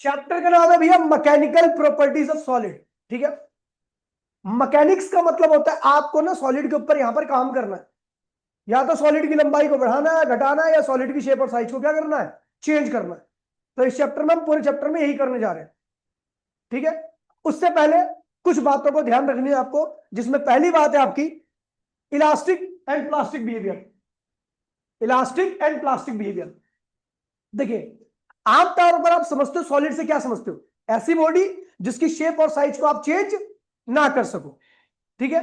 Chapter का नाम है भैया मैकेनिकल प्रॉपर्टीज ऑफ सॉलिड। ठीक है, मैकेनिक्स का मतलब होता है आपको ना सॉलिड के ऊपर यहां पर काम करना है, या तो सॉलिड की लंबाई को बढ़ाना है, घटाना है, या सॉलिड की शेप और साइज को क्या करना है, चेंज करना है। तो इस चैप्टर में हम पूरे चैप्टर में यही करने जा रहे हैं। ठीक है, उससे पहले कुछ बातों को ध्यान रखनी है आपको, जिसमें पहली बात है आपकी elastic and plastic behaviour. Elastic and plastic behaviour देखिए, आमतौर पर आप समझते हो सॉलिड से क्या समझते हो, ऐसी बॉडी जिसकी शेप और साइज को आप चेंज ना कर सको। ठीक है,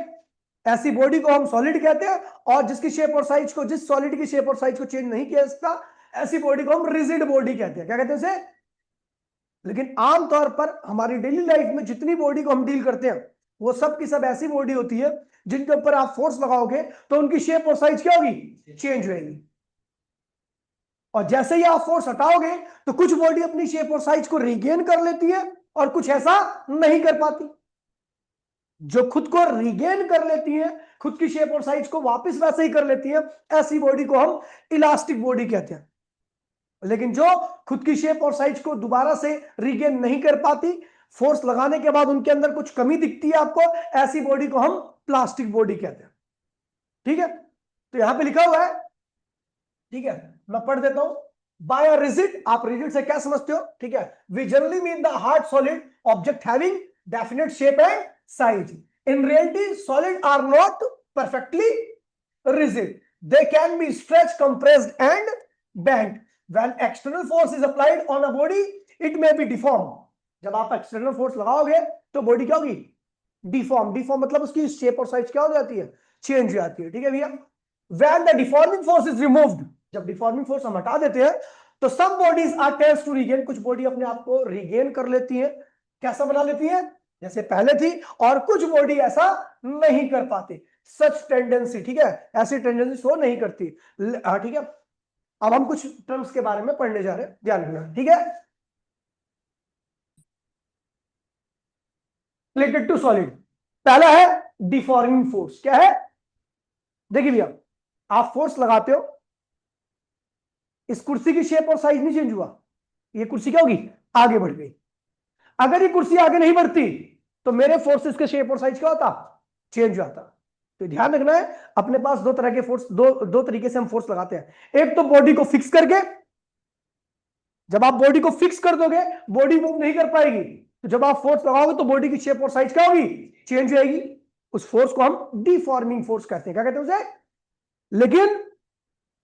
ऐसी बॉडी को हम सॉलिड कहते हैं, और जिसकी शेप और साइज को, जिस सॉलिड की शेप और साइज को चेंज नहीं किया जा सकता, ऐसी बॉडी को हम रिजिड बॉडी कहते हैं। क्या कहते हैं उसे? लेकिन आमतौर पर हमारी डेली लाइफ में जितनी बॉडी को हम डील करते हैं, वो सब की सब ऐसी बॉडी होती है जिनके ऊपर आप फोर्स लगाओगे तो उनकी शेप और साइज क्या होगी, चेंज होगी। और जैसे ही आप फोर्स हटाओगे तो कुछ बॉडी अपनी शेप और साइज को रिगेन कर लेती है, और कुछ ऐसा नहीं कर पाती। जो खुद को रिगेन कर लेती है, खुद की शेप और साइज को वापस वैसे ही कर लेती है, ऐसी बॉडी को हम इलास्टिक बॉडी कहते हैं। लेकिन जो खुद की शेप और साइज को दोबारा से रिगेन नहीं कर पाती, फोर्स लगाने के बाद उनके अंदर कुछ कमी दिखती है आपको, ऐसी बॉडी को हम प्लास्टिक बॉडी कहते हैं। ठीक है, तो यहां पे लिखा हुआ है, ठीक है, मैं पढ़ देता हूं। बाय अ रिजिड, आप रिजिड से क्या समझते हो? ठीक है, we generally mean the hard solid object having definite shape and size. In reality solid are not perfectly rigid. They can be stretched, compressed, and bent. When external force is applied on a body, it may be deformed. जब आप external force लगाओगे तो body क्या होगी, deform. Deform मतलब उसकी shape और size क्या हो जाती है, चेंज हो जाती है। ठीक है भैया, when the deforming force is removed, जब डिफॉर्मिंग फोर्स हम हटा देते हैं तो some bodies are tends to regain, कुछ बॉडी अपने आप को रिगेन कर लेती है, कैसा बना लेती है, जैसे पहले थी, और कुछ बॉडी ऐसा नहीं कर पाती। सच टेंडेंसी, ठीक है, ऐसी टेंडेंसी शो नहीं करती। ठीक है, अब हम कुछ टर्म्स के बारे में पढ़ने जा रहे हैं, ध्यान रखना। ठीक है, रिलेटेड टू सॉलिड, पहला है डिफॉर्मिंग फोर्स। क्या है? देखिए भैया, आप फोर्स लगाते हो, इस कुर्सी की शेप और साइज नहीं चेंज हुआ, ये कुर्सी क्या होगी, आगे बढ़ गई। अगर ये कुर्सी आगे नहीं बढ़ती तो मेरे फोर्सेस के शेप और साइज क्या होता, चेंज हो जाता। तो ध्यान रखना है, अपने पास दो तरह के फोर्स, दो तरीके से हम फोर्स लगाते हैं। एक तो बॉडी को फिक्स करके, जब आप बॉडी को फिक्स कर दोगे बॉडी मूव नहीं कर पाएगी, तो जब आप फोर्स लगाओगे तो बॉडी की शेप और साइज क्या होगी, चेंज होगी। उस फोर्स को हम डिफॉर्मिंग फोर्स कहते हैं। क्या कहते हैं उसे? लेकिन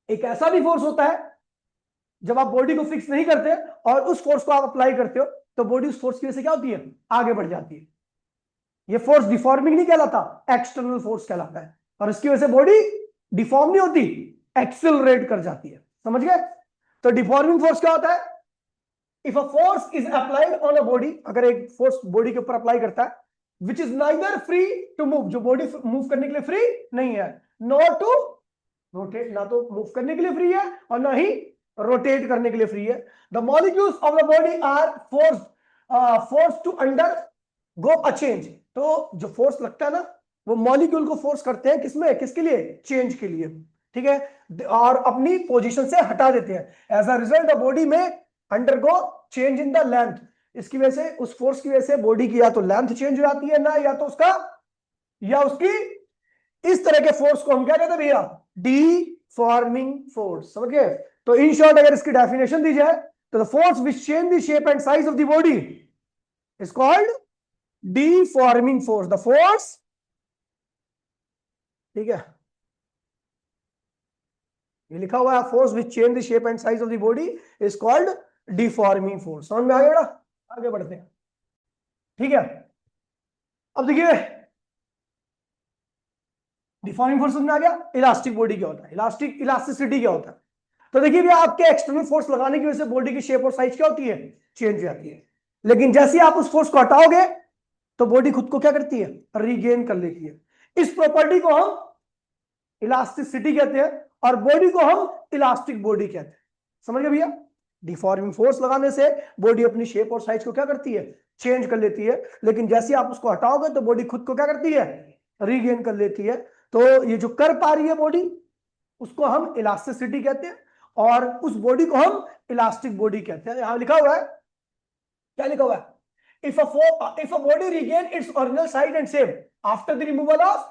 एक ऐसा भी फोर्स होता है जब आप बॉडी को फिक्स नहीं करते और उस फोर्स को आप अप्लाई करते हो, तो बॉडी उस फोर्स की वजह से क्या होती है, आगे बढ़ जाती है। ये फोर्स डिफॉर्मिंग नहीं कहलाता, एक्सटर्नल फोर्स कहलाता है, और इसकी वजह से बॉडी डिफॉर्म नहीं होती, एक्सेलरेट कर जाती है। समझ गए? तो डिफॉर्मिंग फोर्स क्या होता है? If a force is applied on a body, अगर एक फोर्स बॉडी के ऊपर अप्लाई करता है, which is neither free to move, जो बॉडी मूव करने के लिए फ्री नहीं है, नॉट टू रोटेट, ना तो मूव करने के लिए फ्री है और ना ही रोटेट करने के लिए फ्री है। The molecules of the body are force to undergo a change. तो जो फोर्स लगता है ना, वो मॉलिक्यूल को फोर्स करते हैं, किसमें, किसके लिए, चेंज के लिए। ठीक है, और अपनी पोजीशन से हटा देते हैं। As a result the body में undergo change in the length. इसकी वजह से, उस फोर्स की वजह से बॉडी की या तो लेंथ चेंज हो जाती है ना, या तो उसका, या उसकी, इस तरह के फोर्स को हम क्या कहते हैं भैया, डिफॉर्मिंग फोर्स। समझ गए? तो इन शॉर्ट अगर इसकी डेफिनेशन दी जाए तो the force which change the shape and size of the body is called deforming force. The force, ठीक है, ये लिखा हुआ है, force which change the shape and size of the body is called deforming force. समझ में आ गया? आगे बढ़ते हैं। ठीक है, अब देखिए, डिफॉर्मिंग फोर्स में आ गया। इलास्टिक बॉडी क्या होता है, इलास्टिसिटी क्या होता है? तो देखिए भैया, आपके एक्सटर्नल फोर्स लगाने की वजह से बॉडी की शेप और साइज क्या होती है, चेंज हो जाती है। लेकिन जैसे आप उस फोर्स को हटाओगे तो बॉडी खुद को क्या करती है, रीगेन कर लेती है। इस प्रॉपर्टी को हम इलास्टिसिटी कहते हैं, और बॉडी को हम इलास्टिक बॉडी कहते हैं। समझ गए भैया? डिफॉर्मिंग फोर्स लगाने से बॉडी अपनी शेप और साइज को क्या करती है, चेंज कर लेती है। लेकिन जैसे आप उसको हटाओगे तो बॉडी खुद को क्या करती है, रीगेन कर लेती है। तो ये जो कर पा रही है बॉडी, उसको हम इलास्टिसिटी कहते हैं। और उस बॉडी को हम इलास्टिक बॉडी कहते हैं। यहां लिखा हुआ है, क्या लिखा हुआ है? if a body regain its original size and shape after the removal of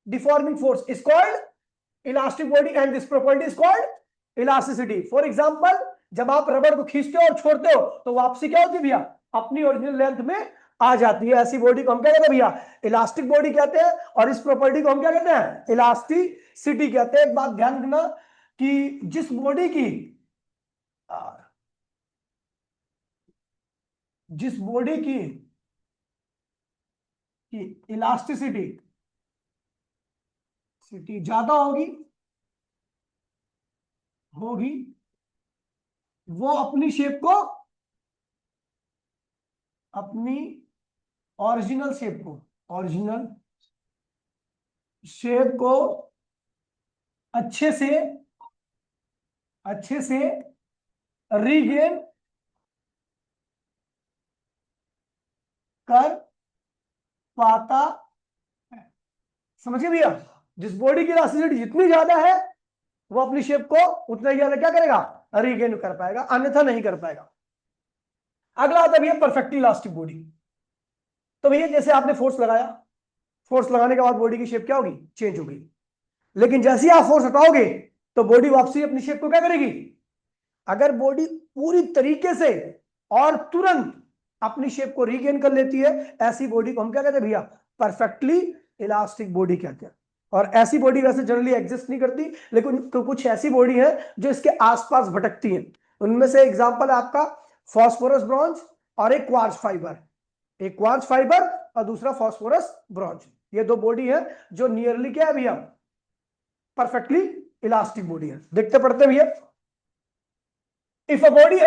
deforming force is called elastic body and this property is called elasticity. For example, जब आप रबड़ को खींचते हो और छोड़ते हो तो वापसी क्या होती है भैया? अपनी ओरिजिनल लेंथ में आ जाती है। ऐसी बॉडी को हम क्या कहते हैं भैया? इलास्टिक बॉडी कहते हैं। और इस प्रॉपर्टी को हम क्या कहते हैं? इलास्टिसिटी कहते हैं। एक बात ध्यान रखना कि जिस बॉडी की इलास्टिसिटी ज्यादा होगी वो अपनी शेप को, अपनी ओरिजिनल शेप को अच्छे से रीगेन कर पाता है। समझिए भैया, जिस बॉडी की इलास्टिसिटी जितनी ज्यादा है वो अपनी शेप को उतना ही ज्यादा क्या करेगा? रीगेन कर पाएगा, अन्यथा नहीं कर पाएगा। अगला आता है भैया परफेक्टली इलास्टिक बॉडी। तो भैया जैसे आपने फोर्स लगाया, फोर्स लगाने के बाद बॉडी की शेप क्या होगी? चेंज होगी। लेकिन जैसे ही आप फोर्स हटाओगे तो बॉडी वापसी अपनी शेप को क्या करेगी? अगर बॉडी पूरी तरीके से और तुरंत अपनी शेप को रीगेन कर लेती है, ऐसी बॉडी को हम क्या कहते हैं भैया? परफेक्टली इलास्टिक बॉडी कहते हैं। और ऐसी बॉडी वैसे जनरली एग्जिस्ट नहीं करती, लेकिन तो कुछ ऐसी बॉडी है जो इसके आसपास भटकती हैं। उनमें से एग्जांपल है आपका फास्फोरस ब्रॉन्ज और एक क्वार्ट्ज फाइबर, और दूसरा फास्फोरस ब्रॉन्ज। ये दो बॉडी है जो नियरली क्या है भैया? परफेक्टली इलास्टिक बॉडी है। देखते पढ़ते भैया, if a body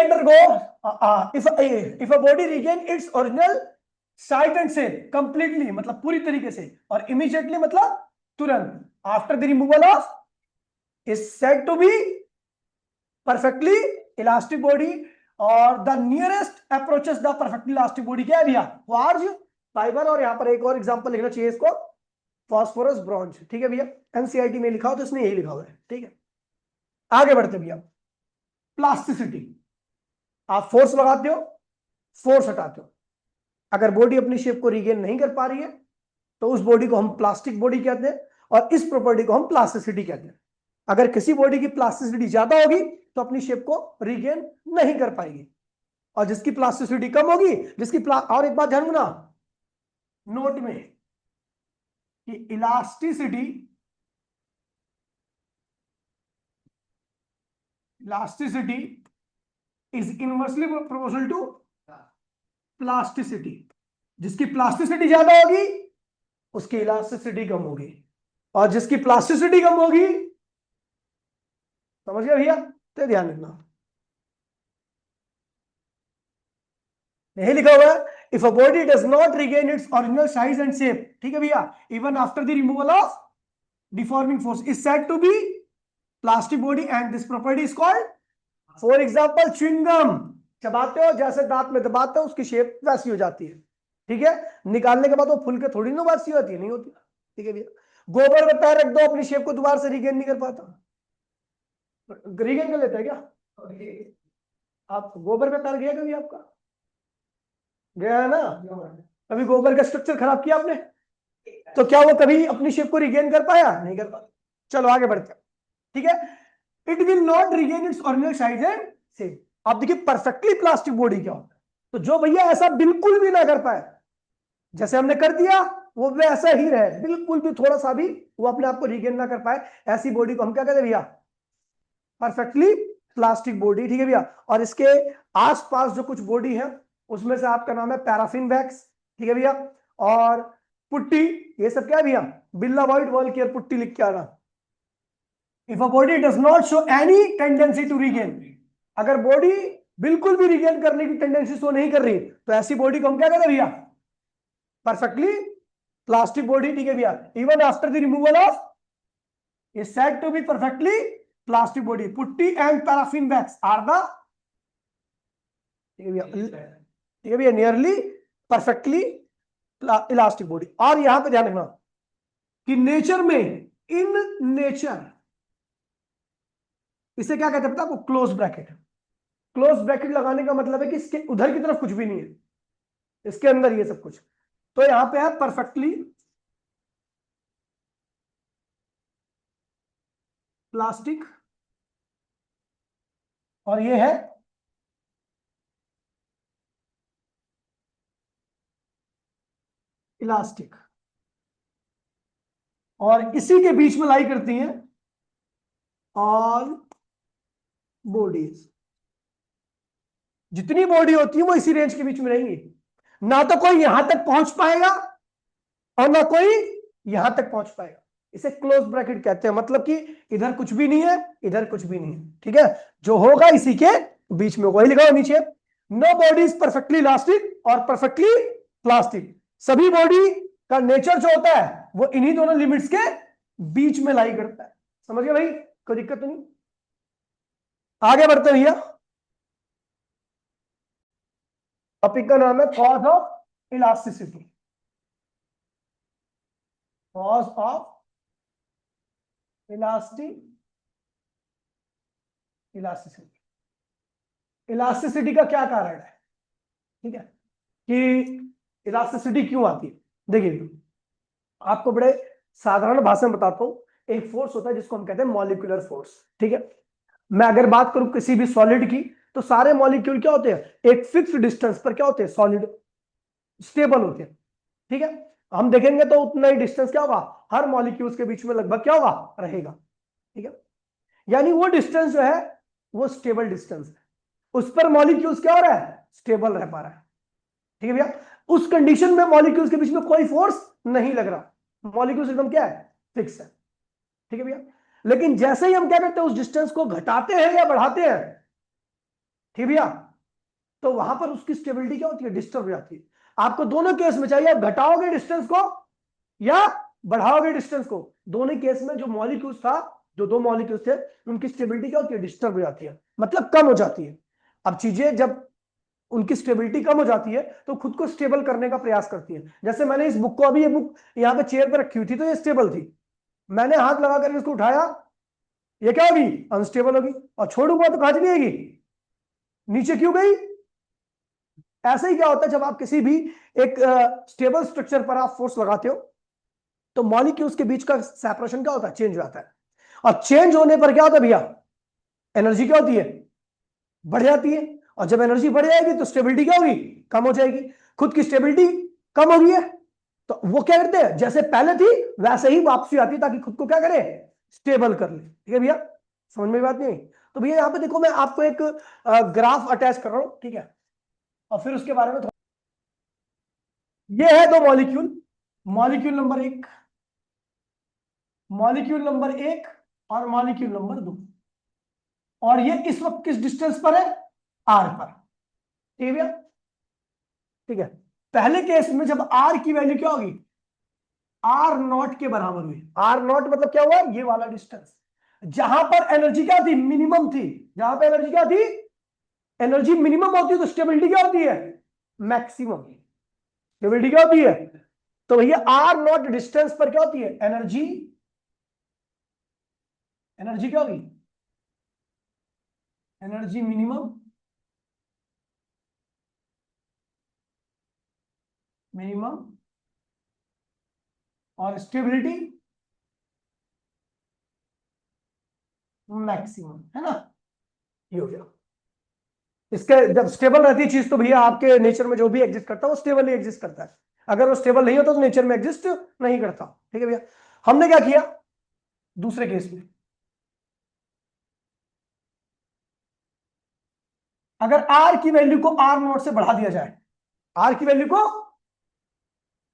regain its original size and shape completely मतलब पूरी तरीके से, और immediately मतलब तुरंत, after the removal of is said to be perfectly elastic body, और the nearest approaches the perfectly elastic body क्या है भैया? Quartz fibre. और यहां पर एक और एग्जांपल लिखना चाहिए इसको, फास्फोरस ब्रॉन्ज। ठीक है भैया, एनसीईआरटी में लिखा हो तो इसने यही लिखा हुआ है। ठीक है, आगे बढ़ते भैया। प्लास्टिसिटी, आप फोर्स लगाते हो, फोर्स हटाते हो, अगर बॉडी अपनी शेप को रीगेन नहीं कर पा रही है तो उस बॉडी को हम प्लास्टिक बॉडी कहते हैं, और इस प्रॉपर्टी को हम प्लास्टिसिटी कहते हैं। अगर किसी बॉडी की प्लास्टिसिटी ज्यादा होगी तो अपनी शेप को रीगेन नहीं कर पाएगी, और जिसकी प्लास्टिसिटी कम होगी, और एक बात ध्यान रखना नोट में कि elasticity is inversely proportional to plasticity. जिसकी प्लास्टिसिटी ज्यादा होगी उसकी इलास्टिसिटी कम होगी, और जिसकी प्लास्टिसिटी कम होगी, समझ गए भैया? तो ध्यान रखना, यही लिखा हुआ है, if a body does not regain its original size and shape, ठीक है भैया, even after the removal of deforming force is said to be plastic body and this property is called, for example chewing gum चबाते हो, जैसे दांत में दबाते हो उसकी शेप वैसी हो जाती है। ठीक है, निकालने के बाद वो फुल के थोड़ी ना वैसी होती है, नहीं होती। ठीक है भैया, गोबर में पैर रख दो, अपनी शेप को दोबारा से रिगेन नहीं कर पाता। रिगेन कर लेता है क्या? आप गोबर में पैर गया कभी आपका? गया है ना? कभी गोबर का स्ट्रक्चर खराब किया आपने? तो क्या वो कभी अपनी शेप को रिगेन कर पाया? नहीं कर पाया। चलो आगे बढ़ते हैं। ठीक है, it will not regain its original size and shape. आप देखिए परफेक्टली प्लास्टिक बॉडी क्या होता है, तो जो भैया ऐसा बिल्कुल भी ना कर पाए, जैसे हमने कर दिया वो वैसा ही रहे, बिल्कुल भी थोड़ा सा भी वो अपने आप को रिगेन ना कर पाए, ऐसी बॉडी को हम क्या कहते हैं भैया? Perfectly plastic body. ठीक है भैया, और इसके आसपास जो कुछ बॉडी है उसमें से आपका नाम है पैराफिन वैक्स। ठीक है भैया, और पुट्टी, ये सब क्या है भैया? बिल्ला व्हाइट वॉल केयर पुट्टी लिख के आना। If a body does not show any tendency to regain, अगर बॉडी बिल्कुल भी रिगेन करने की टेंडेंसी शो नहीं कर रही तो ऐसी बॉडी को हम क्या कहते हैं भैया? Perfectly plastic body. ठीक है भैया, even after the removal of is said to be perfectly plastic body. Putty and paraffin wax are the, ठीक है भैया, नियरली परफेक्टली इलास्टिक बॉडी। और यहां पे ध्यान रखना कि नेचर में, इन नेचर इसे क्या कहते हैं पता है आपको? Close bracket. क्लोज ब्रैकेट लगाने का मतलब है कि इसके उधर की तरफ कुछ भी नहीं है, इसके अंदर ये सब कुछ। तो यहां पे है परफेक्टली प्लास्टिक, और ये है इलास्टिक, और इसी के बीच में लाई करती हैं ऑल बॉडीज। जितनी बॉडी होती है वो इसी रेंज के बीच में रहेंगी, ना तो कोई यहां तक पहुंच पाएगा और ना कोई यहां तक पहुंच पाएगा। इसे क्लोज ब्रैकेट कहते हैं, मतलब कि इधर कुछ भी नहीं है, इधर कुछ भी नहीं है, ठीक है। जो होगा इसी के बीच में, वही लिखा हो नीचे, no body is perfectly elastic और परफेक्टली प्लास्टिक। सभी बॉडी का नेचर जो होता है वो इन्हीं दोनों लिमिट्स के बीच में लाई करता है। समझ गए भाई? कोई दिक्कत तो नहीं? आगे बढ़ते भैया। टॉपिक का नाम है cause of elasticity. Cause of elasticity. Elasticity का क्या कारण है, ठीक है, कि इलास्टिसिटी क्यों आती है? देखिए आपको बड़े साधारण भाषा में बताता हूं। एक फोर्स होता है जिसको हम कहते हैं मॉलिक्यूलर फोर्स, ठीक है। मैं अगर बात करूं किसी भी सॉलिड की, तो सारे मॉलिक्यूल क्या होते हैं? एक फिक्स डिस्टेंस पर क्या होते हैं? सॉलिड स्टेबल होते हैं, ठीक है। हम देखेंगे तो उतना ही डिस्टेंस क्या होगा, हर मॉलिक्यूल्स के बीच में लगभग क्या होगा, रहेगा, ठीक है। यानी वो डिस्टेंस जो है वो स्टेबल डिस्टेंस है, उस पर मॉलिक्यूल्स क्या हो रहा है? स्टेबल रह पा रहा है, ठीक है भैया। उस कंडीशन में मॉलिक्यूल्स के बीच में कोई फोर्स नहीं लग रहा, मॉलिक्यूल्स एकदम क्या है? फिक्स है, ठीक है भैया। लेकिन जैसे ही हम क्या करते हैं, उस डिस्टेंस को घटाते हैं या बढ़ाते हैं, ठीक है भैया, तो वहां पर उसकी स्टेबिलिटी क्या होती है? डिस्टर्ब हो जाती है। आपको दोनों केस में चाहिए, आप घटाओगे डिस्टेंस को या बढ़ाओगे डिस्टेंस को, दोनों केस में जो मॉलिक्यूल्स था, जो दो मॉलिक्यूल्स थे, उनकी स्टेबिलिटी क्या होती है? डिस्टर्ब हो जाती है, मतलब कम हो जाती है। अब चीजें जब उनकी स्टेबिलिटी कम हो जाती है तो खुद को स्टेबल करने का प्रयास करती है। जैसे मैंने इस बुक को, अभी ये बुक यहाँ पे चेयर पे रखी हुई थी तो ये स्टेबल थी, मैंने हाथ लगा कर इसको उठाया, ये क्या होगी? अनस्टेबल होगी। और छोड़ूंगा तो कहां चली जाएगी? नीचे क्यों गई? ऐसे ही क्या होता है, जब आप किसी भी एक स्टेबल स्ट्रक्चर पर आप फोर्स लगाते हो तो मॉलिक्यूल्स के बीच का सेपरेशन क्या होता है? चेंज हो जाता है। और चेंज होने पर क्या होता है भैया? एनर्जी क्या होती है? बढ़ जाती है। और जब एनर्जी बढ़ जाएगी तो स्टेबिलिटी क्या होगी? कम हो जाएगी। खुद की स्टेबिलिटी कम हो गई है तो वो क्या करते हैं, जैसे पहले थी वैसे ही वापसी आती है, ताकि खुद को क्या करे? स्टेबल कर ले, ठीक है भैया। समझ में बात नहीं आई? तो भैया यहां पे देखो, मैं आपको एक ग्राफ अटैच कर रहा हूं, ठीक है, और फिर उसके बारे में ये है दो मॉलिक्यूल, मॉलिक्यूल नंबर एक, मॉलिक्यूल नंबर एक और मॉलिक्यूल नंबर दो, और ये इस वक्त किस डिस्टेंस पर है? आर पर, ठीक है भैया, ठीक है। पहले केस में जब आर की वैल्यू क्या होगी? आर नॉट के बराबर हुई। आर नॉट मतलब क्या हुआ? ये वाला डिस्टेंस, जहां पर एनर्जी क्या थी? मिनिमम थी। जहां पर एनर्जी क्या थी? एनर्जी मिनिमम होती है तो स्टेबिलिटी क्या होती है? मैक्सिमम। स्टेबिलिटी क्या होती है? तो भैया आर नॉट डिस्टेंस पर क्या होती है? एनर्जी, एनर्जी क्या होगी? एनर्जी मिनिमम, मिनिमम, और स्टेबिलिटी मैक्सिमम, है ना? ये हो गया। इसके जब स्टेबल रहती है चीज तो भैया आपके नेचर में जो भी एग्जिस्ट करता है वो स्टेबल ही एग्जिस्ट करता है। अगर वो स्टेबल नहीं होता तो नेचर में एग्जिस्ट नहीं करता, ठीक है भैया। हमने क्या किया दूसरे केस में, अगर आर की वैल्यू को आर नॉट से बढ़ा दिया जाए, आर की वैल्यू को,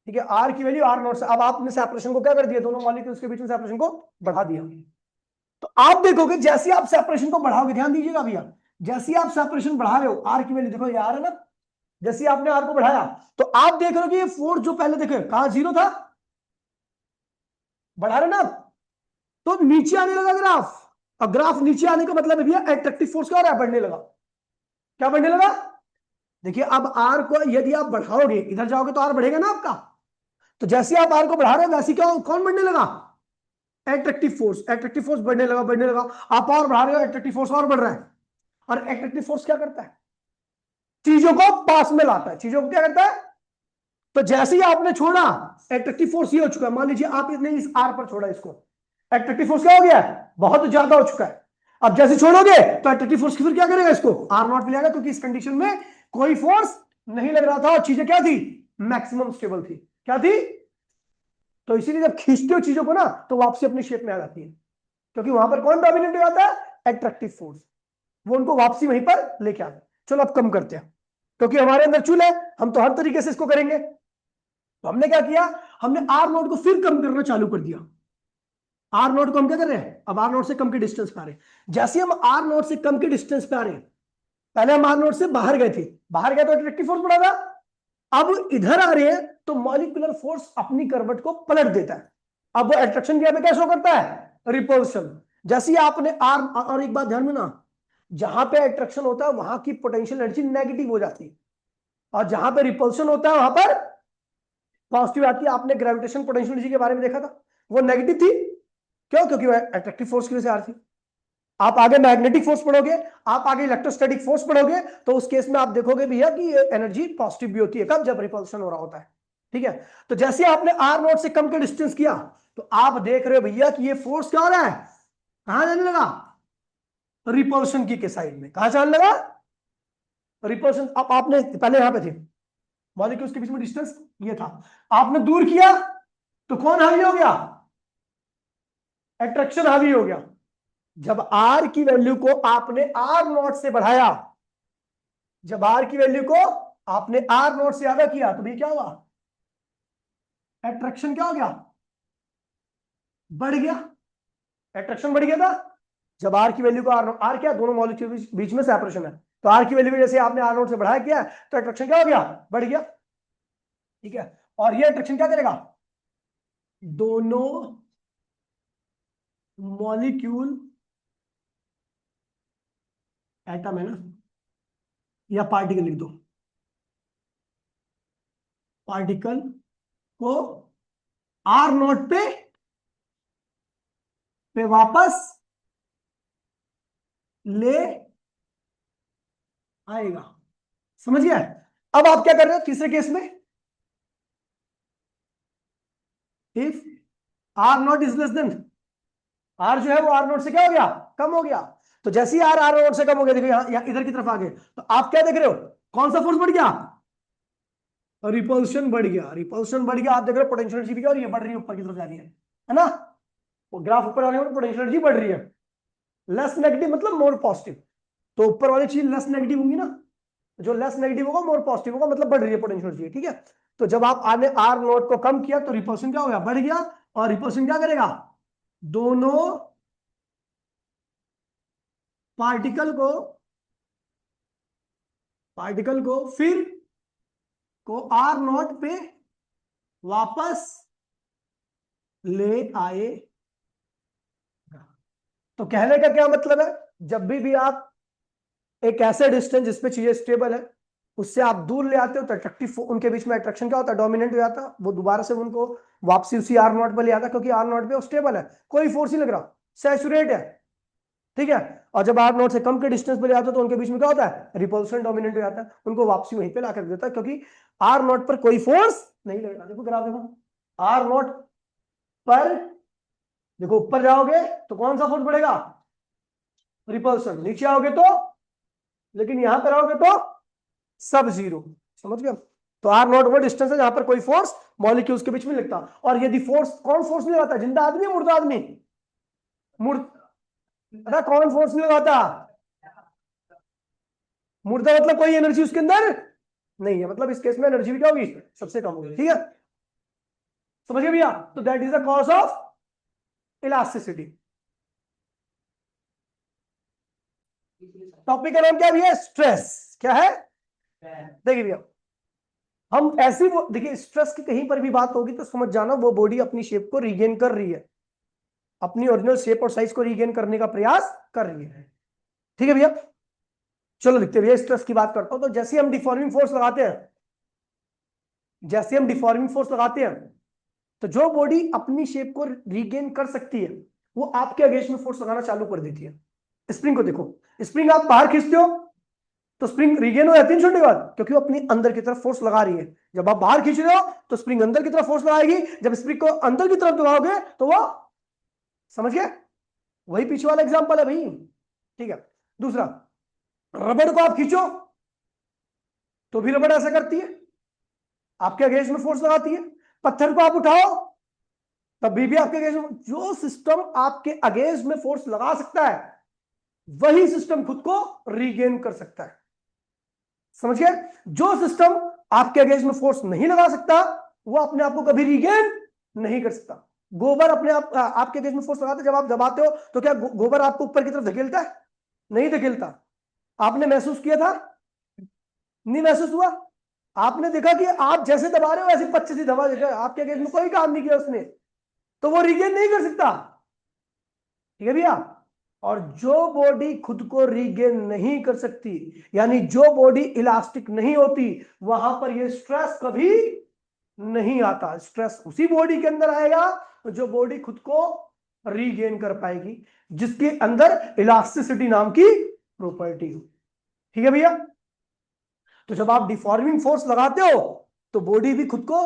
ठीक है, आर की वैल्यू आर नॉट से, अब आपने सेपरेशन को क्या कर दिया? दोनों मॉलिक्यूल्स के बीच में सेपरेशन को बढ़ा दिया। तो आप देखोगे जैसे आप सेपरेशन को बढ़ाओगे, ध्यान दीजिएगा भैया, जैसे आप सेपरेशन बढ़ा रहे हो, आर की वैल्यू देखो ये आर है ना, जैसे आपने आर को बढ़ाया तो आप देख रहे हो कि ये फोर्स जो पहले देखो कहां जीरो था, बढ़ा रहे ना आप, तो नीचे आने लगा ग्राफ। अब ग्राफ नीचे आने का मतलब है भैया एट्रैक्टिव फोर्स क्या हो रहा है? बढ़ने लगा। क्या बढ़ने लगा? देखिए अब आर को यदि आप बढ़ाओगे, इधर जाओगे तो आर बढ़ेगा ना आपका, तो जैसे आप आर को बढ़ा रहे हो वैसे क्या कौन बढ़ने लगा? एट्रैक्टिव फोर्स बढ़ने लगा, आप और बढ़ा रहे हो, एट्रैक्टिव फोर्स और बढ़ रहा है। और एट्रैक्टिव फोर्स क्या करता है? चीजों को पास में लाता है। चीजों को क्या करता है? तो जैसे ही आपने छोड़ा, एट्रैक्टिव फोर्स ये हो चुका है। मान लीजिए आपने इस आर पर छोड़ा इसको, एट्रैक्टिव फोर्स क्या हो गया है? बहुत ज्यादा हो चुका है। अब जैसे छोड़ोगे तो एट्रैक्टिव फोर्स फिर क्या करेगा? इसको आर नॉट मिलेगा, क्योंकि इस कंडीशन में कोई फोर्स नहीं लग रहा था और चीजें क्या थी? मैक्सिमम स्टेबल थी। क्या थी? तो इसीलिए जब खींचते हो चीजों को ना, तो वापसी अपनी शेप में आ जाती है, क्योंकि वहां पर कौन डोमिनेट हो जाता है? Attractive force. वो उनको वापसी वहीं पर लेके आता है। चलो अब कम करते हैं, क्योंकि हमारे अंदर चूल है, हम तो हर तरीके से इसको करेंगे। तो हमने क्या किया? हमने आर नोट को फिर कम करना चालू कर दिया। आर नोट को हम क्या कर रहे हैं? अब आर नोट से कम के डिस्टेंस पे आ रहे हैं। जैसे हम आर नोट से कम के डिस्टेंस पे आ रहे हैं, पहले हम आर नोट से बाहर गए थे, बाहर गए तो अट्रैक्टिव फोर्स बढ़ा था। अब इधर आ रहे हैं तो मॉलिक्यूलर फोर्स अपनी करवट को पलट देता है। अब वो अट्रैक्शन की क्या शो करता है? रिपल्शन। जैसे ही आपने आर, और एक बात ध्यान में ना, जहां पे अट्रैक्शन होता है वहां की पोटेंशियल एनर्जी नेगेटिव हो जाती है, और जहां पे रिपल्शन होता है वहां पर पॉजिटिव आती है। आपने ग्रेविटेशन पोटेंशियल एनर्जी के बारे में देखा था, वो नेगेटिव थी। क्यों? क्योंकि वह अट्रैक्टिव फोर्स की वजह से आ रही थी। आप आगे मैग्नेटिक फोर्स पढ़ोगे, आप आगे इलेक्ट्रोस्टैटिक फोर्स पढ़ोगे, तो उस केस में आप देखोगे भैया कि ये एनर्जी पॉजिटिव भी होती है। कब? जब रिपल्शन हो रहा होता है। ठीक है, तो जैसे आपने आर नोट से कम के डिस्टेंस किया, तो आप देख रहे हो भैया कि ये फोर्स क्या हो रहा है? कहां जाने लगा? रिपल्शन की के साइड में। कहां जाने लगा? रिपल्शन। अब आपने पहले यहां पे थे मॉलिक्यूल्स के बीच में डिस्टेंस ये था, आपने दूर किया तो कौन हावी हो गया? अट्रैक्शन हावी हो गया। जब आर की वैल्यू को आपने आर नॉट से बढ़ाया, जब आर की वैल्यू को आपने आर नॉट से ज्यादा किया, तो भी क्या हुआ? अट्रैक्शन क्या हो गया? बढ़ गया। अट्रैक्शन बढ़ गया था जब आर की वैल्यू को आर क्या, दोनों मॉलिक्यूल बीच में सेपरेशन है, तो आर की वैल्यू जैसे आपने आर नॉट से बढ़ाया किया, तो अट्रैक्शन क्या हो गया? बढ़ गया। ठीक है, और ये अट्रैक्शन क्या करेगा? दोनों मॉलिक्यूल, एटम है ना, या पार्टिकल लिख दो, पार्टिकल को आर नोट पे वापस ले आएगा। समझ गया? अब आप क्या कर रहे हो तीसरे केस में? If R naught is less than, R जो है वो आर नोट से क्या हो गया? कम हो गया। तो जैसे ही आर नोट से कम हो गया, देखो यहां इधर की तरफ आ गए, तो आप क्या देख रहे हो? कौन सा फोर्स बढ़ गया? रिपल्शन बढ़ गया। रिपल्शन बढ़ गया, आप देख रहे हो पोटेंशियल एनर्जी भी क्या हो रही है? बढ़ रही है, ऊपर की तरफ जा रही है ना? वो ग्राफ ऊपर आने पर पोटेंशियल एनर्जी बढ़ रही है। लेस नेगेटिव मतलब मोर पॉजिटिव। तो ऊपर वाली चीज लेस नेगेटिव होंगी ना, जो लेस नेगेटिव होगा मोर पॉजिटिव होगा, मतलब बढ़ रही है पोटेंशियल एनर्जी। ठीक है, तो जब आप आने आर नोट को कम किया तो रिपल्शन क्या हो गया? बढ़ गया। और रिपल्शन क्या करेगा? दोनों पार्टिकल को फिर को आर नोट पे वापस ले आए। तो कहने का क्या मतलब है? जब भी आप एक ऐसे डिस्टेंस जिसपे चीजें स्टेबल है, उससे आप दूर ले आते हो, तो अट्रैक्टिव उनके बीच में अट्रैक्शन क्या होता है? डोमिनेंट हो जाता है। वो दोबारा से उनको वापसी उसी आर नॉट पर ले आता है, क्योंकि आर नॉट पे वो स्टेबल है, कोई फोर्स नहीं लग रहा, सैचुरेट है। ठीक है, और जब आर नॉट से कम के डिस्टेंस पर ले आते हो, तो उनके बीच में क्या होता है? रिपल्शन डोमिनेंट हो जाता है, उनको वापसी वहीं पे ला कर देता है, क्योंकि आर नॉट पर कोई फोर्स नहीं लग रहा। देखो ग्राफ देखो, आर नॉट पर देखो ऊपर जाओगे तो कौन सा फोर्स बढ़ेगा? रिपल्सन। नीचे आओगे तो, लेकिन यहां पर आओगे तो सब जीरो। समझ गए? तो आर नॉट वो डिस्टेंस है जहां पर कोई फोर्स मॉलिक्यूल्स के बीच में लगता। और यदि फोर्स, कौन फोर्स नहीं लगाता? जिंदा आदमी, मुर्दा आदमी? अरे कौन फोर्स नहीं लगाता? मुर्दा मतलब कोई एनर्जी उसके अंदर नहीं है, मतलब इस केस में एनर्जी भी क्या होगी? सबसे कम होगी। ठीक है, समझ गए भैया? तो that is the cause of elasticity. Topic का नाम क्या भैया? स्ट्रेस। क्या है? देखिए भैया, हम ऐसी देखिए, स्ट्रेस की कहीं पर भी बात होगी तो समझ जाना वो बॉडी अपनी शेप को रीगेन कर रही है, अपनी ओरिजिनल शेप और साइज को रीगेन करने का प्रयास कर रही है। ठीक है भैया, चलो लिखते हैं भैया। स्ट्रेस की बात करता हूं, तो जैसे हम डिफॉर्मिंग फोर्स लगाते हैं, जैसे हम डिफॉर्मिंग फोर्स लगाते हैं, तो जो बॉडी अपनी शेप को रीगेन कर सकती है वो आपके अगेंस्ट में फोर्स लगाना चालू कर देती है। स्प्रिंग को देखो, स्प्रिंग आप बाहर खींचते हो तो स्प्रिंग रीगेन हो जाती है छोटी बात, क्योंकि वो अपनी अंदर की तरफ फोर्स लगा रही है। जब आप बाहर खींच रहे हो तो स्प्रिंग अंदर की तरफ फोर्स लगाएगी, जब स्प्रिंग को अंदर की तरफ दबाओगे तो वो, समझ गए, वही पीछे वाला एग्जांपल है भाई। ठीक है, दूसरा, रबड़ को आप खींचो तो भी रबड़ ऐसा करती है, आपके अगेंस्ट में फोर्स लगाती है। पत्थर को आप उठाओ तभी भी आपके अगेंस्ट में, जो सिस्टम आपके अगेंस्ट में फोर्स लगा सकता है वही सिस्टम खुद को रीगेन कर सकता है। समझ गए? जो सिस्टम आपके अगेंस्ट में फोर्स नहीं लगा सकता वो अपने आप को कभी रीगेन नहीं कर सकता। गोबर अपने आप आपके अगेंस्ट में फोर्स लगाता है, जब आप दबाते हो तो क्या गोबर आपको ऊपर की तरफ धकेलता है? नहीं धकेलता। आपने महसूस किया था? नहीं महसूस हुआ। आपने देखा कि आप जैसे दबा रहे हो वैसे 25 दबा देगा, आपके अगेंस्ट में कोई काम नहीं किया उसने, तो वो रीगेन नहीं कर सकता। ठीक है भैया? और जो बॉडी खुद को रीगेन नहीं कर सकती, यानी जो बॉडी इलास्टिक नहीं होती, वहां पर ये स्ट्रेस कभी नहीं आता। स्ट्रेस उसी बॉडी के अंदर आएगा जो बॉडी खुद को रीगेन कर पाएगी, जिसके अंदर इलास्टिसिटी नाम की प्रॉपर्टी हो। ठीक है भैया? तो जब आप डिफॉर्मिंग फोर्स लगाते हो तो बॉडी भी खुद को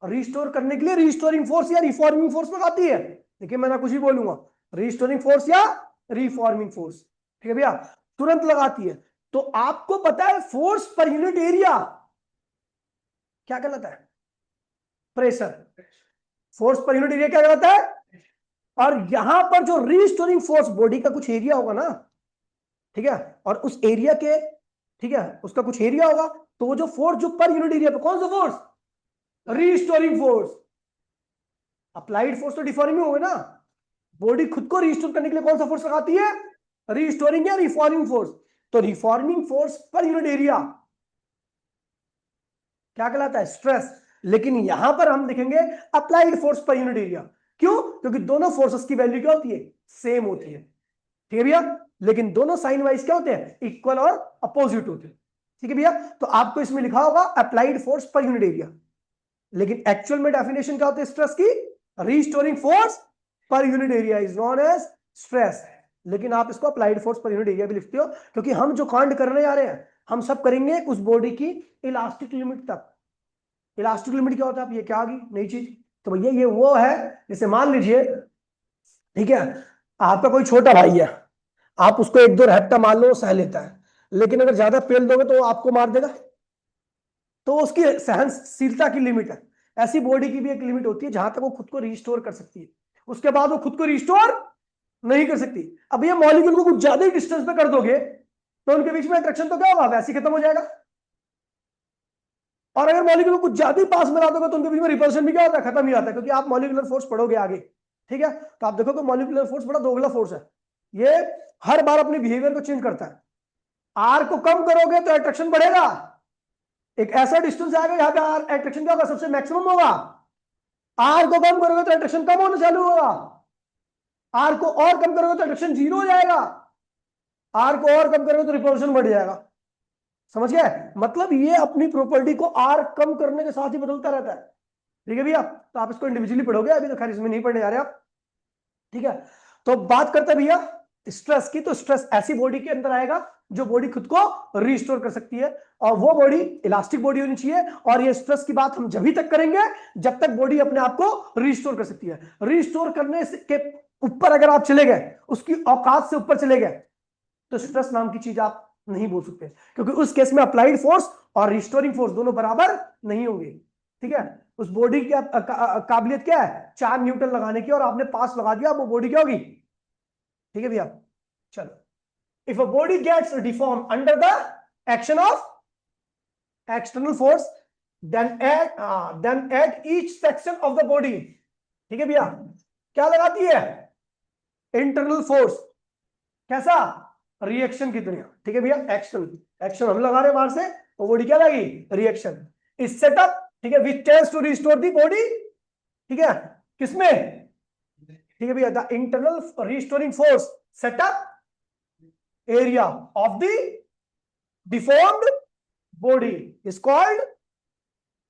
रिस्टोर करने के लिए रिस्टोरिंग फोर्स या रिफॉर्मिंग फोर्स लगाती है। देखिए मैं ना कुछ ही बोलूंगा, रिस्टोरिंग फोर्स या रिफॉर्मिंग फोर्स, ठीक है भैया, तुरंत लगाती है। तो आपको पता है फोर्स पर यूनिट एरिया क्या कहलाता है? Pressure. Force per unit area क्या कहलाता है? और यहां पर जो रिस्टोरिंग फोर्स, बॉडी का कुछ एरिया होगा ना, ठीक है, और उस एरिया के, ठीक है, उसका कुछ एरिया होगा, तो वो जो फोर्स जो पर यूनिट एरिया पे, कौन सा force? Restoring force. Applied force तो डिफॉर्मिंग होगा ना, बॉडी खुद को रिस्टोर करने के लिए कौन सा फोर्स लगाती है? रिस्टोरिंग या रिफॉर्मिंग फोर्स। तो reforming force per unit area क्या कहलाता है? स्ट्रेस। लेकिन यहां पर हम देखेंगे applied force per unit area. क्यों? क्योंकि दोनों फोर्सेस की वैल्यू क्या होती है? सेम होती है। ठीक है भैया? लेकिन दोनों साइन वाइज क्या होते हैं? इक्वल और अपोजिट होते हैं। ठीक है भैया? तो आपको इसमें लिखा होगा applied force per unit area, लेकिन एक्चुअल में डेफिनेशन क्या होती है स्ट्रेस की? Restoring force per unit area is known as stress. लेकिन आप इसको applied force per unit area भी लिखते हो, क्योंकि हम जो कांड करने जा रहे हैं हम सब करेंगे उस बॉडी की इलास्टिक लिमिट तक। इलास्टिक लिमिट क्या होता है? आप ये क्या आ गई नई चीज? तो भैया ये वो है, जैसे मान लीजिए, ठीक है, आपका कोई छोटा भाई है, आप उसको एक दो रैप्टा मार लो सह लेता है, लेकिन अगर ज्यादा पेल दोगे तो वो आपको मार देगा, तो उसकी सहनशीलता की लिमिट है। ऐसी बॉडी की भी एक लिमिट होती है जहां तक वो खुद को रिस्टोर कर सकती है, उसके बाद वो खुद को रिस्टोर नहीं कर सकती। अब ये मॉलिक्यूल को कुछ ज्यादा ही डिस्टेंस पे कर दोगे तो उनके बीच में अट्रैक्शन तो क्या होगा? वैसे ही खत्म हो जाएगा। और अगर मॉलिक्यूल को कुछ ज्यादा ही पास में ला दोगे तो उनके बीच में रिपल्शन भी क्या होता है? खत्म ही आता है, क्योंकि आप मॉलिक्यूलर फोर्स पढ़ोगे आगे। ठीक है? तो आप देखोगे मॉलिक्यूलर फोर्स बड़ा दोगला फोर्स है, ये हर बार अपने बिहेवियर को चेंज करता है। आर को कम करोगे तो अट्रैक्शन बढ़ेगा, एक ऐसा डिस्टेंस आएगा यहाँ पे आर अट्रैक्शन क्या होगा? सबसे मैक्सिमम होगा। आर को कम करोगे तो अट्रैक्शन कम होना चालू होगा, आर को और कम करोगे तो अट्रैक्शन जीरो हो जाएगा, आर को और कम करोगे तो रिपल्शन बढ़ जाएगा। समझ गए? मतलब ये अपनी प्रॉपर्टी को आर कम करने के साथ ही बदलता रहता है। ठीक है भैया? तो आप इसको इंडिविजुअली पढ़ोगे, अभी तो खैर इसमें नहीं पढ़ने जा रहे आप। ठीक है? तो बात करते हैं भैया स्ट्रेस की। तो स्ट्रेस ऐसी बॉडी के अंदर आएगा जो बॉडी खुद को रिस्टोर कर सकती है, और वो बॉडी इलास्टिक बॉडी होनी चाहिए। और ये स्ट्रेस की बात हम जब ही तक करेंगे जब तक बॉडी अपने आप को रिस्टोर कर सकती है। रिस्टोर करने के ऊपर अगर आप चले गए, उसकी औकात से ऊपर चले गए, तो स्ट्रेस नाम की चीज आप नहीं बोल सकते, क्योंकि उस केस में अप्लाइड फोर्स और रिस्टोरिंग फोर्स दोनों बराबर नहीं होंगे। ठीक है? उस बॉडी की काबिलियत क्या है? 4 न्यूटन लगाने की, और आपने 5 लगा दिया, वो बॉडी क्या होगी? ठीक है भैया? चलो, if a body gets deform under the action of external force, then at each section of the body, ठीक है भैया, क्या लगाती है? Internal force. कैसा? रिएक्शन की दुनिया। ठीक है भैया? एक्शन हम लगा रहे हैं बाहर से, वो बॉडी क्या लगी? रिएक्शन। इस सेटअप, ठीक है, which tends to restore the body, ठीक है, किसमें? ठीक है भैया, the internal restoring force setup area of the deformed body is called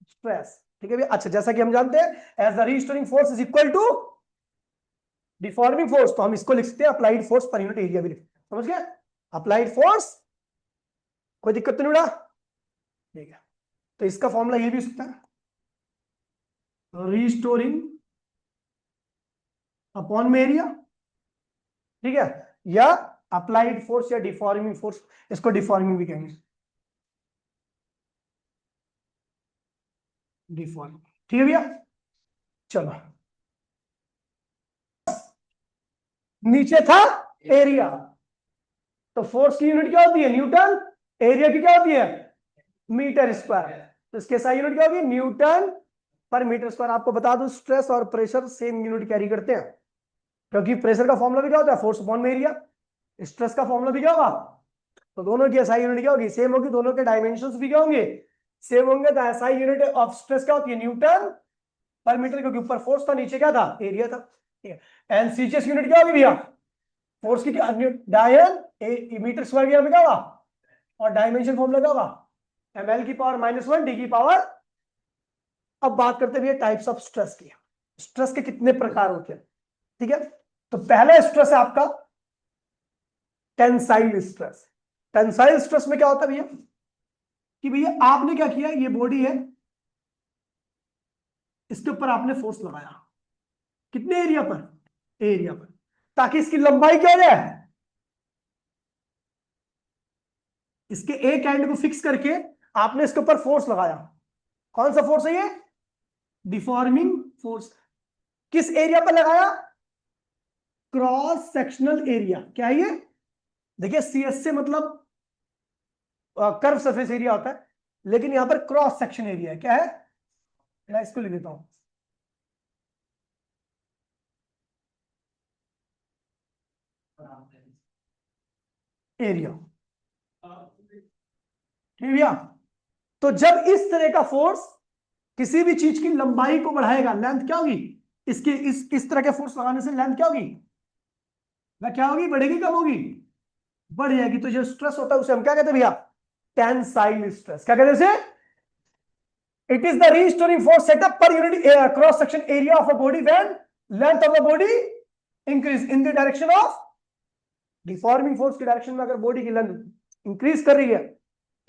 stress. ठीक है भैया। अच्छा, जैसा कि हम जानते हैं as the restoring force is equal to deforming force, तो हम इसको लिख सकते हैं applied force per unit area भी लिखते हैं। समझ गए? अप्लाइड फोर्स, कोई दिक्कत तो नहीं उड़ा? ठीक है, तो इसका फॉर्मूला ये भी हो सकता है, रीस्टोरिंग अपॉन में एरिया, ठीक है, या अप्लाइड फोर्स या डिफॉर्मिंग फोर्स, इसको डिफॉर्मिंग भी कहेंगे, डिफॉर्मिंग। ठीक है भैया, चलो नीचे था एरिया, तो फोर्स की यूनिट क्या होती है? न्यूटन। एरिया की क्या होती है? Metre square. तो इसके सारी यूनिट क्या होगी? न्यूटन पर मीटर स्क्वायर। आपको बता दूं, स्ट्रेस और प्रेशर सेम यूनिट कैरी करते हैं, क्योंकि प्रेशर का फॉर्मूला भी क्या होता है? फोर्स अपॉन में एरिया। स्ट्रेस का फॉर्मूला भी क्या होगा? तो दोनों की एसआई यूनिट क्या होगी? सेम होगी। दोनों के डायमेंशंस भी क्या होंगे? सेम होंगे। तो एसआई यूनिट ऑफ स्ट्रेस क्या होती है? न्यूटन पर मीटर, क्योंकि ऊपर फोर्स था, नीचे क्या था? एरिया था। ठीक है। एनसीजीएस यूनिट क्या होगी भैया? फोर्स की क्या? डायन मीटर स्क्वायर की क्या होगा? और डायमेंशन फॉर्मूला क्या होगा? ml की पावर -1 डी की पावर। अब बात करते हैं टाइप्स ऑफ स्ट्रेस की। स्ट्रेस के कितने प्रकार होते हैं? ठीक है, तो पहला स्ट्रेस है आपका टेंसाइल स्ट्रेस। टेंसाइल स्ट्रेस में क्या होता है भैया कि भैया आपने क्या किया, ये बॉडी है, इसके ऊपर आपने फोर्स लगाया, कितने एरिया पर? एरिया पर, ताकि इसकी लंबाई क्या हो जाए? इसके एक एंड को फिक्स करके आपने इसके ऊपर फोर्स लगाया। कौन सा फोर्स है ये? Deforming force. किस एरिया पर लगाया? Cross sectional area. क्या है ये? देखिए, सीएस से मतलब कर्व सरफेस एरिया होता है, लेकिन यहां पर क्रॉस सेक्शन एरिया है। क्या है? मैं इसको लिख देता हूं, एरिया। ठीक है भैया, तो जब इस तरह का फोर्स किसी भी चीज की लंबाई को बढ़ाएगा, लेंथ क्या होगी? इसकी इस तरह के फोर्स लगाने से लेंथ क्या होगी? वह क्या होगी? बढ़ेगी, कम होगी? बढ़ जाएगी। तो जो स्ट्रेस होता है उसे हम क्या कहते हैं भैया? Tensile stress. क्या कहते हैं इसे? It is the restoring force setup per unit cross section area of a body when length of the body increase in the direction of deforming force की डायरेक्शन में। अगर बॉडी की लेंथ इंक्रीज कर रही है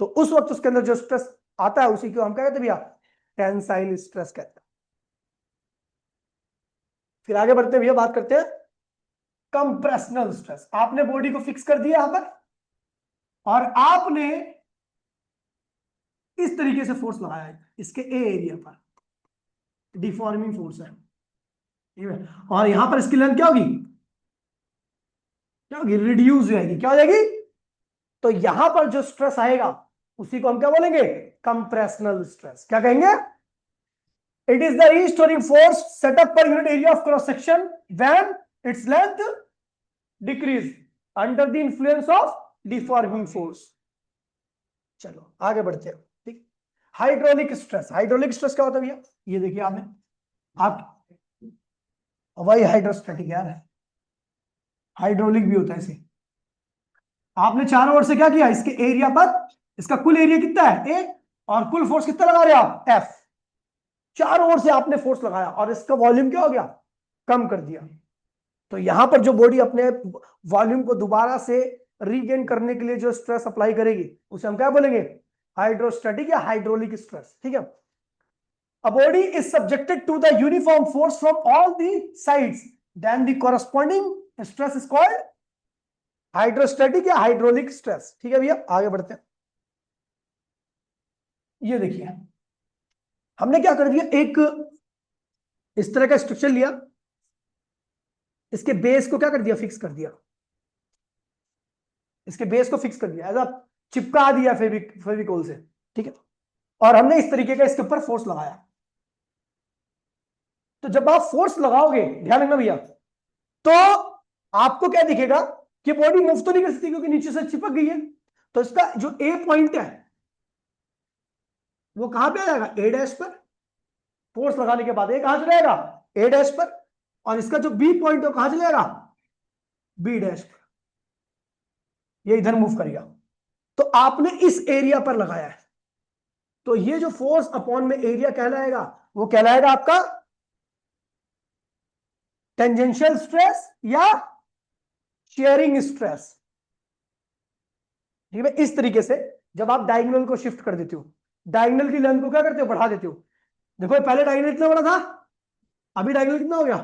तो उस वक्त उसके अंदर जो स्ट्रेस आता है उसी को हम क्या कहते हैं भैया? टेंसाइल स्ट्रेस कहते हैं। फिर आगे बढ़ते हैं भैया, बात करते हैं कंप्रेशनल स्ट्रेस। आपने बॉडी को फिक्स कर दिया यहां पर और आपने इस तरीके से फोर्स लगाया है इसके ए एरिया पर, डिफॉर्मिंग फोर्स है, ठीक है, और यहां पर इसकी लेंथ क्या होगी? क्या होगी? रिड्यूस हो जाएगी। क्या हो जाएगी? तो यहां पर जो स्ट्रेस आएगा उसी को हम क्या बोलेंगे? Compressional stress. क्या कहेंगे? It is the restoring force set up पर unit area of cross section when its length decrease under the influence of deforming force. चलो आगे बढ़ते हैं। ठीक, हाइड्रोलिक स्ट्रेस। हाइड्रोलिक स्ट्रेस क्या होता है भैया? ये देखिए आपने, आप वही हाइड्रोस्टैटिक यार, हाइड्रोलिक भी होता है इसे। आपने चारों ओर से क्या किया? इसके एरिया पर, इसका कुल एरिया कितना है? ए, और कुल फोर्स कितना लगा रहे हो आप? एफ। चारों ओर से आपने फोर्स लगाया और इसका वॉल्यूम क्या हो गया? कम कर दिया। तो यहां पर जो बॉडी अपने वॉल्यूम को दोबारा से रीगेन करने के लिए जो स्ट्रेस अप्लाई करेगी उसे हम क्या बोलेंगे? हाइड्रोस्टैटिक या हाइड्रोलिक स्ट्रेस। ठीक है। A body is subjected to the uniform force from all the sides, then the corresponding stress is called hydrostatic या हाइड्रोलिक स्ट्रेस। ठीक है भैया, आगे बढ़ते हैं। ये देखिए, हमने क्या कर दिया, एक इस तरह का स्ट्रक्चर लिया, इसके बेस को क्या कर दिया? फिक्स कर दिया। इसके बेस को फिक्स कर दिया, ऐसा चिपका दिया फेविकोल से। ठीक है, और हमने इस तरीके का इसके ऊपर फोर्स लगाया। तो जब आप फोर्स लगाओगे, ध्यान रखना भैया, तो आपको क्या दिखेगा कि बॉडी मूव तो नहीं कर सकती क्योंकि नीचे से चिपक गई है। तो इसका जो ए पॉइंट है वो कहां पे आ जाएगा? ए डैश पर। फोर्स लगाने के बाद ए कहां चला जाएगा? ए डैश पर। और इसका जो बी पॉइंट है कहां चला जाएगा? बी डैश पर। ये इधर मूव करेगा। तो आपने इस एरिया पर लगाया है, तो ये जो फोर्स अपॉन में एरिया कहलाएगा वो कहलाएगा आपका टेंजेंशियल स्ट्रेस या शेयरिंग स्ट्रेस। ठीक है, इस तरीके से जब आप डायगोनल को शिफ्ट कर देते हो, डायगोनल की लेंथ को क्या करते हो, बढ़ा देते हो। देखो पहले डायगोनल कितना बड़ा था, अभी डायगोनल कितना हो गया।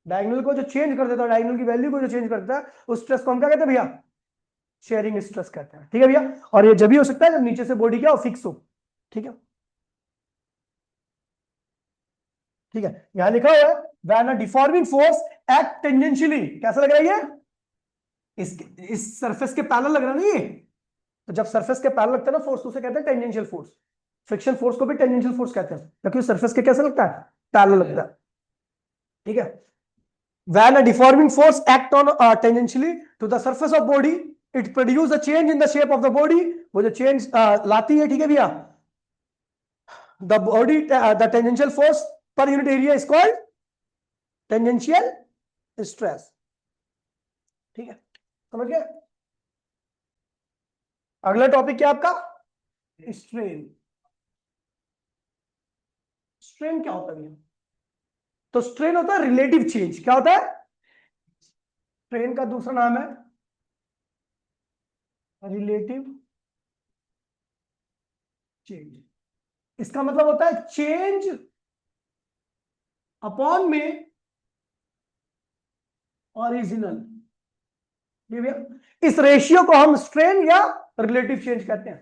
डायगोनल को जो चेंज कर देता है, डायगोनल की वैल्यू को जो चेंज करता है, उस स्ट्रेस को हम क्या कहते हैं भैया, शेयरिंग स्ट्रेस कहते हैं। ठीक है भैया, और ये जब भी हो सकता है जब नीचे से बॉडी क्या हो, फिक्स हो। ठीक है, ठीक है, यहां लिखा हुआ है when a deforming force act tangentially, कैसा लग रहा है ये, इस सरफेस के पैरेलल लग रहा है ना ये। तो जब सरफेस के पैरेलल लगता है ना फोर्स, तो उसे कहते हैं टेंजेंशियल फोर्स। फ्रिक्शन फोर्स को भी टेंजेंशियल फोर्स कहते हैं, क्योंकि सरफेस के कैसे लगता है, पैरेलल लगता है। ठीक है, when a deforming force act on tangentially to the surface of body, it produce a change in the shape of the body, वो जो change लाती है। ठीक है भैया, the body the tangential force per unit area is called tangential stress। ठीक है, समझ गए। अगला टॉपिक क्या आपका, स्ट्रेन। स्ट्रेन क्या होता है भैया, तो स्ट्रेन होता है रिलेटिव चेंज। क्या होता है, स्ट्रेन का दूसरा नाम है रिलेटिव चेंज। इसका मतलब होता है चेंज अपॉन में ओरिजिनल। ठीक है, इस रेशियो को हम स्ट्रेन या रिलेटिव चेंज कहते हैं।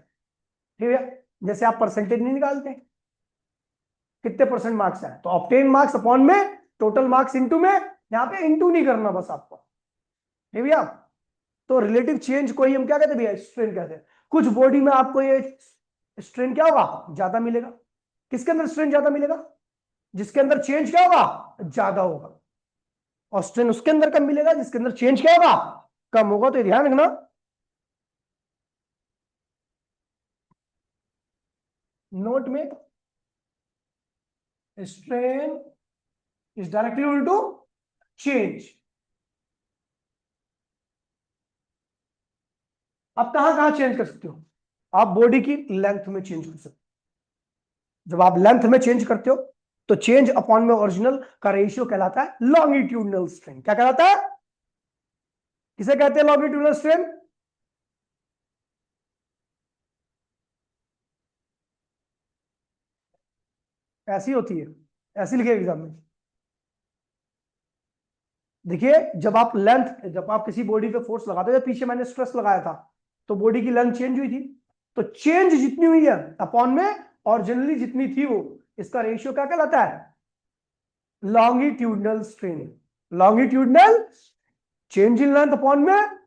ठीक है, जैसे आप परसेंटेज नहीं निकालते, कितने परसेंट मार्क्स है, तो ऑब्टेन मार्क्स अपॉन में टोटल मार्क्स इनटू में, यहां पे इनटू नहीं करना बस आपको। ठीक है भैया, तो रिलेटिव चेंज को ही हम क्या कहते हैं भैया, स्ट्रेन कहते हैं। कुछ बॉडी में आपको ये स्ट्रेन क्या होगा, ज्यादा मिलेगा। किसके अंदर स्ट्रेन ज्यादा मिलेगा, जिसके अंदर चेंज क्या होगा, ज्यादा होगा। और स्ट्रेन उसके अंदर कम मिलेगा जिसके अंदर चेंज क्या होगा, कम होगा। तो ध्यान रखना, नोट में strain is directly equal to change. आप कहां कहां चेंज कर सकते हो, आप बॉडी की लेंथ में चेंज कर सकते हो। जब आप लेंथ में चेंज करते हो तो चेंज अपॉन में ओरिजिनल का रेशियो कहलाता है लॉन्गिट्यूडनल स्ट्रेन। क्या कहलाता है, किसे कहते हैं लॉन्गिट्यूडनल स्ट्रेन, ऐसी होती है, ऐसी लिखे एग्जाम में। देखिए जब आप किसी बॉडी पे फोर्स लगाते हो, पीछे मैंने स्ट्रेस लगाया था तो बॉडी की लेंथ चेंज हुई थी, तो चेंज जितनी हुई है अपॉन में ओरिजिनली जितनी थी वो, इसका रेशियो क्या कहलाता है, longitudinal strain. Longitudinal change in length upon में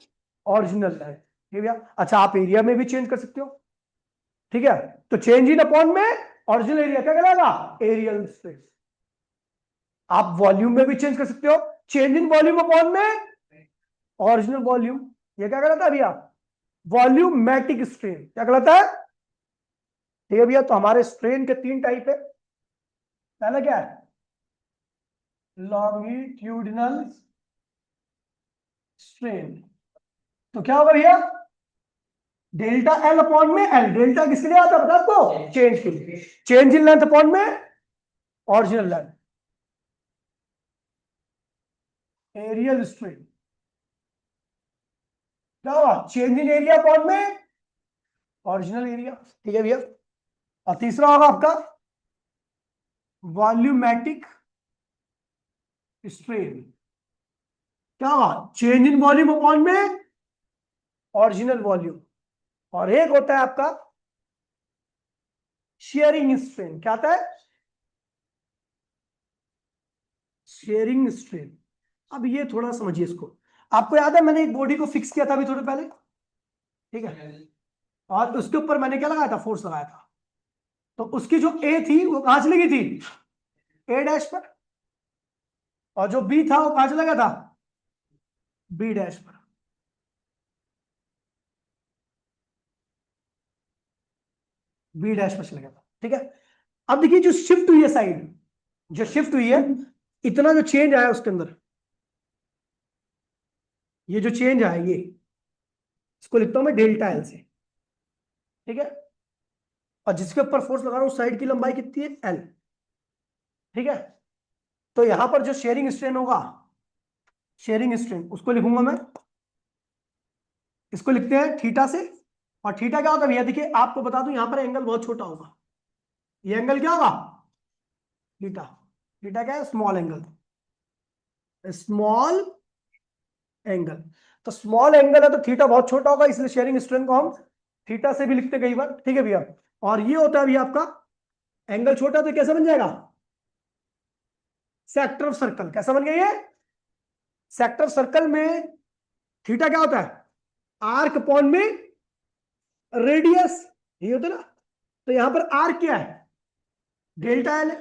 ओरिजिनल लेंथ। ठीक है भैया, अच्छा आप एरिया में भी चेंज कर सकते हो। ठीक है, तो चेंज इन अपॉन में ओरिजिनल एरिया क्या कहलाएगा, एरियल स्ट्रेस। आप वॉल्यूम में भी चेंज कर सकते हो, चेंज इन वॉल्यूम अपॉन में ओरिजिनल वॉल्यूम, ये क्या कहलाता है भैया, वॉल्यूमेटिक स्ट्रेन। क्या कहलाता है, ठीक है भैया। तो हमारे स्ट्रेन के तीन टाइप है, पहला क्या है, लॉन्गिट्यूडिनल स्ट्रेन। तो क्या होगा भैया, डेल्टा एल अपॉन में एल, डेल्टा किसके लिए आता है बता आपको, चेंज के लिए, चेंज इन लेंथ अपॉन में ओरिजिनल लेंथ, एरियल स्ट्रेन। क्या होगा, चेंज इन एरिया अपॉन में ओरिजिनल एरिया। ठीक है भैया, और तीसरा होगा आपका वॉल्यूमेटिक स्ट्रेन। क्या होगा, चेंज इन वॉल्यूम अपॉन में ओरिजिनल वॉल्यूम। और एक होता है आपका शेयरिंग स्ट्रेन। क्या आता है, शेयरिंग स्ट्रेन। अब ये थोड़ा समझिए इसको। आपको याद है मैंने एक बॉडी को फिक्स किया था अभी थोड़े पहले, ठीक है, और उसके ऊपर मैंने क्या लगाया था, फोर्स लगाया था। तो उसकी जो ए थी वो कहां चली गई थी, ए डैश पर, और जो बी था वो कहां चला गया था, बी डैश पर। बी डैश पर चला गया था। ठीक है, अब देखिए जो शिफ्ट हुई है साइड, जो शिफ्ट हुई है, इतना जो चेंज आया उसके अंदर, ये जो चेंज आया ये, इसको लिखता हूं मैं डेल्टा एल से। ठीक है, और जिसके ऊपर फोर्स लगा रहा हूं उस साइड की लंबाई कितनी है, एल। ठीक है, तो यहां पर जो शेयरिंग स्ट्रेन होगा, शेयरिंग स्ट्रेन उसको लिखूंगा मैं, इसको लिखते हैं थीटा से। और थीटा क्या होता है भैया, देखिए आपको बता दूं, यहां पर एंगल बहुत छोटा होगा, ये एंगल क्या होगा, थीटा। थीटा क्या है, स्मॉल एंगल, स्मॉल एंगल। तो स्मॉल एंगल है तो थीटा बहुत छोटा होगा, इसलिए शेयरिंग स्ट्रेन को हम थीटा से भी लिखते कई बार। ठीक है भैया, और ये होता है भैया आपका, एंगल छोटा तो कैसे बन जाएगा, सेक्टर ऑफ सर्कल। कैसा बन गया ये, सेक्टर सर्कल में थीटा क्या होता है, आर्क अपॉन में रेडियस, ये होता है ना। तो यहां पर आर्क क्या है, डेल्टा एल है,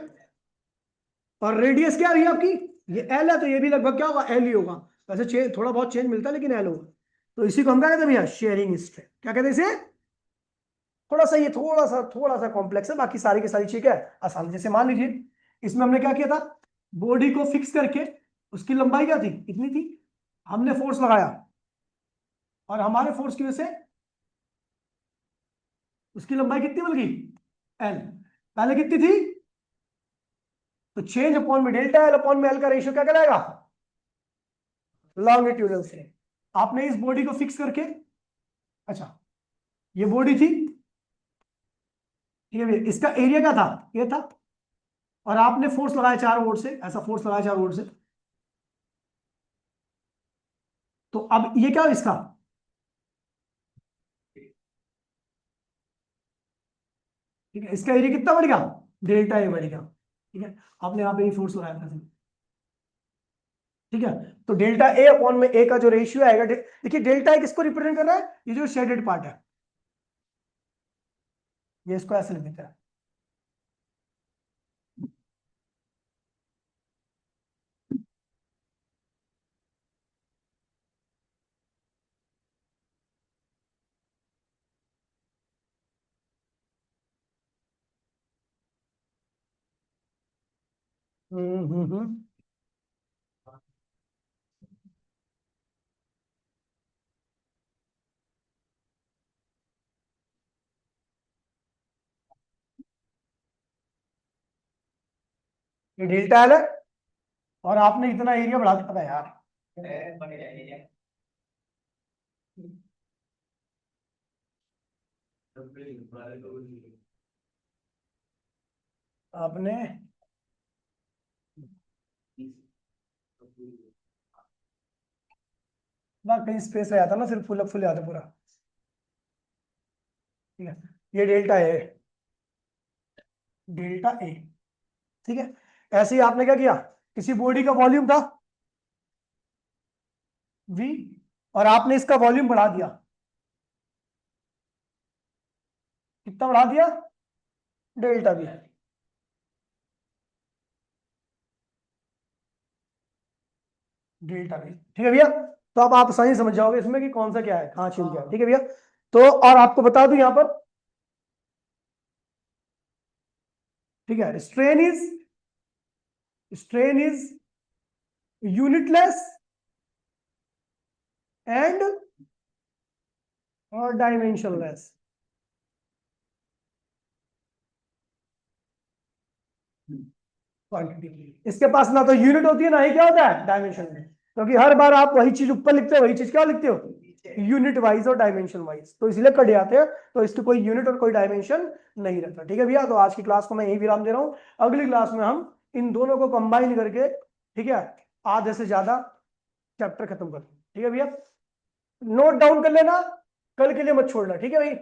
और रेडियस क्या है भैया आपकी, ये एल है, तो ये भी लगभग क्या होगा, एल ही होगा। वैसे थोड़ा बहुत चेंज मिलता है लेकिन एल होगा। तो इसी को हम क्या कहते हैं भैया, शेयरिंग स्ट्रेन। क्या कहते हैं इसे, थोड़ा सा ये थोड़ा सा कॉम्प्लेक्स है, बाकी सारी की सारी चीजें आसान। जैसे मान लीजिए इसमें हमने क्या किया था, बॉडी को फिक्स करके, उसकी लंबाई क्या थी, इतनी थी, हमने फोर्स लगाया, और हमारे फोर्स की वजह से उसकी लंबाई कितनी बन गई, एल। पहले कितनी थी, तो चेंज अपॉन में डेल्टा एल अपॉन में एल का रेशियो क्या कहलाएगा, लॉन्गिट्यूडल से। आपने इस बॉडी को फिक्स करके, अच्छा ये बॉडी थी, ठीक है भैया, इसका एरिया क्या था, ये था, और आपने फोर्स लगाया 4 वोल्ट से, ऐसा फोर्स लगाया 4 वोल्ट से। तो अब ये क्या है इसका, ठीक है, इसका एरिया कितना बढ़ेगा, डेल्टा ए बढ़ेगा। ठीक है, आपने यहाँ पे ये फोर्स लगाया था, ठीक है। तो डेल्टा ए अपॉन में ए का जो रेशियो आएगा, देखिए डेल्टा ए किसको रिप्रेजेंट कर रहा है, ये जो शेडेड पार्ट है, ये इसको ऐसे लिख देता है। हम्म। ये डेल्टा एल है, और आपने इतना एरिया बढ़ा दिया था यार, आपने ना कहीं स्पेस आया था ना, सिर्फ फुल फुल याद है पूरा। ठीक है, ये डेल्टा ए, डेल्टा ए, ठीक है। ऐसे ही आपने क्या किया, किसी बॉडी का वॉल्यूम था वी, और आपने इसका वॉल्यूम बढ़ा दिया, कितना बढ़ा दिया, डेल्टा वी। डेल्टा वी, ठीक है भैया। तो अब आप सही समझ जाओगे इसमें कि कौन सा क्या है, कहाँ चेंज किया है। ठीक है भैया, तो और आपको बता दूं यहां पर, ठीक है, स्ट्रेन इज यूनिटलेस एंड और डायमेंशनलेस। क्वांटिटी, इसके पास ना तो यूनिट होती है ना ही क्या होता है, डायमेंशन। क्योंकि हर बार आप वही चीज ऊपर लिखते हो, वही चीज क्या लिखते हो, यूनिट वाइज और डायमेंशन वाइज, तो इसलिए कट जाते हैं। तो इसकी कोई यूनिट और कोई डायमेंशन नहीं रहता। ठीक है भैया, तो आज की क्लास को मैं यही विराम दे रहा हूँ। अगली क्लास में हम इन दोनों को कंबाइन करके, ठीक है, आधे से ज्यादा चैप्टर खत्म कर, ठीक है भैया। नोट डाउन कर लेना, कल के लिए मत छोड़ना, ठीक है भाई।